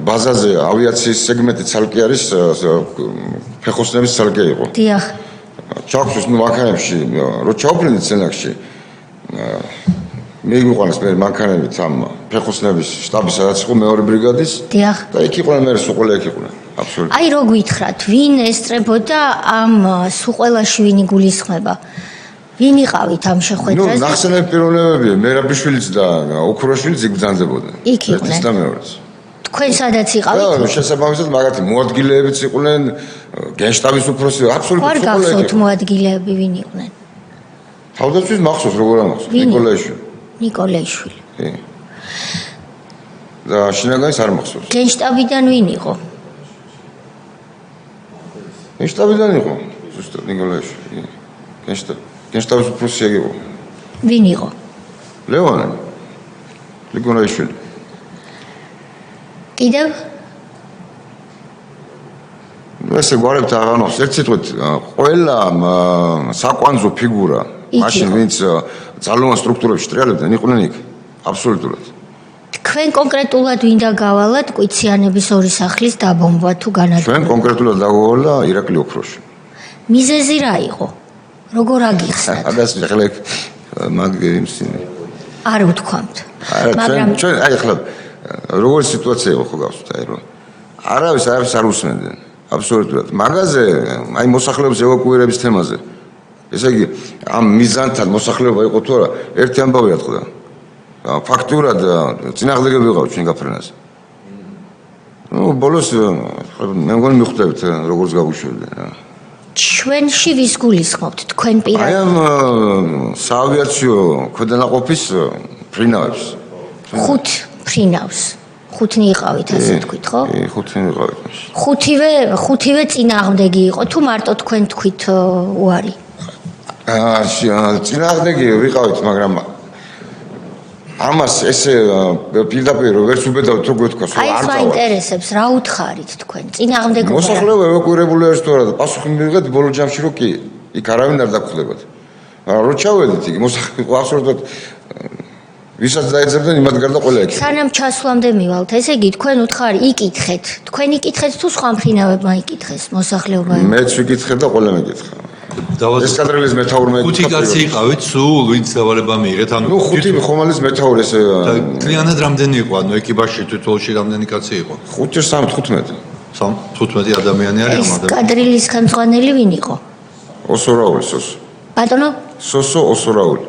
ბაზაზე ავიაციის სეგმენტი ცალკე არის ფეხოსნების ცალკე იყო. დიახ. ჩავხსოვს მანქანებში, რო ჩავფრინდით სენაკში. მიგვიყვანეს მე მანქანებით ამ ფეხოსნების შტაბის სადაც იყო მეორე ბრიგადის. დიახ. და იქ იყვნენ მე სუყოლა იქ იყვნენ. აბსოლუტურად. აი რო გითხრათ, ვინ ესწრებოდა ამ სუყელაში ვინ იგულისხმება? ვინ იყავით ამ შეხვედრაზე? ნახსენები პიროვნებებია, მერაბიშვილიც და ოქროშვილიც იქ ბრძანდებოდნენ. იქ იყვნენ. ერთის და მეორეს. თქვენ სადაც იყავით? შესაბამისად მაგათი მოადგილეებიც იყვნენ, გენშტაბის უფროსი, აბსოლუტურად სუყელა. არ გახსოვთ მოადგილეები ვინ იყვნენ? თავდაცვის მახსოვს, როგორ არ მახსოვს, ნიკოლაიშვილი. ნიკოლაიშვილი. კი. და შინაგანის არ მახსოვს. გენშტაბიდან ვინ იყო? გენშტაბიდან იყო, ზუსტად ნიკოლაიშვილი. გენშტაბის უფროსი იყო. ვინ იყო? ლევანი. ნიკოლაიშვილი. კიდევ? ესე გვარებთ აღანოს, ერთ სიტყვით, ყველა საკვანძო ფიგურა, მაშინ ვინც ძალოვან სტრუქტურებში ტრიალებდნენ, იყვნენ იქ, აბსოლუტურად. თქვენ კონკრეტულად ვინდა გავალათ კვიციანების ორი სახლის დაბომბვა თუ განადგურება? ჩვენ კონკრეტულად დაგვავალა ირაკლი ოქროში. მიზეზი რა იყო? როგორ აგიხსნათ? ადასი ახლა მაგიმსინი. არ ვთქვამთ. მაგრამ ჩვენ აი ახლა როგორი სიტუაცია იყო ხო გავსვით აი რომ არავის არ უსმენდნენ აბსოლუტურად მაგაზე აი მოსახლეობის ევაკუირების თემაზე ესე იგი ამ მიზანთან მოსახლეობა იყო თუ არა ერთი ამბავი ატყდა ფაქტურად წინააღმდეგები ვიყავით ჩვენ გაფრენაზე ნუ ბოლოს მე მგონი მიხვდებით როგორც გაგვიშვებდნენ ჩვენში ვის გულისხმობთ თქვენ პირადად? აი ამ საავიაციო ქვედანაყოფის ფრინავებს. ხუთ ფრინავს. ხუთნი იყავით, ასე თქვით, ხო? კი, ხუთნი იყავით. ხუთივე წინააღმდეგი იყო თუ მარტო თქვენ თქვით უარი? წინააღმდეგი ვიყავით, მაგრამ ამას ესე პირდაპირ ვერც უბედავთ თუ გეთქვას, რომ არ წავალ. აი, საინტერესებს, რა უთხარით თქვენ? წინააღმდეგობა. მოსახლეობა ევაკუირებული არის თუ არა და პასუხი მივიღეთ ბოლო ჯამში რომ კი, იქ არავინ არ დაგხვდებათ. რო ჩავედით იქ, მოსახლეობა აბსოლუტურად ვისაც დაეძებდნენ იმათ გარდა ყველა ეკითხა. სანამ ჩასვლამდე მივალთ, ესე იგი თქვენ უთხარი იკითხეთ. თქვენ იკითხეთ თუ სხვა მფრინავებმა იკითხეს მოსახლეობა? მეც ვიკითხე და ყველა მეკითხა. ესკადრილის მეთაურმა ხუთი კაცი იყავით სულ ვინც დავალება მიიღეთ ანუ ნუ ხუთი ხომალის მეთაური ესე კლიანად რამდენი იყო ანუ ეკიპაჟში თითოეულში რამდენი კაცი იყო 5-15 15 ადამიანი არის ამ ადამიანს ესკადრილის ხელმძღვანელი ვინ იყო? ოსორაული სოსო ბატონო სოსო ოსორაული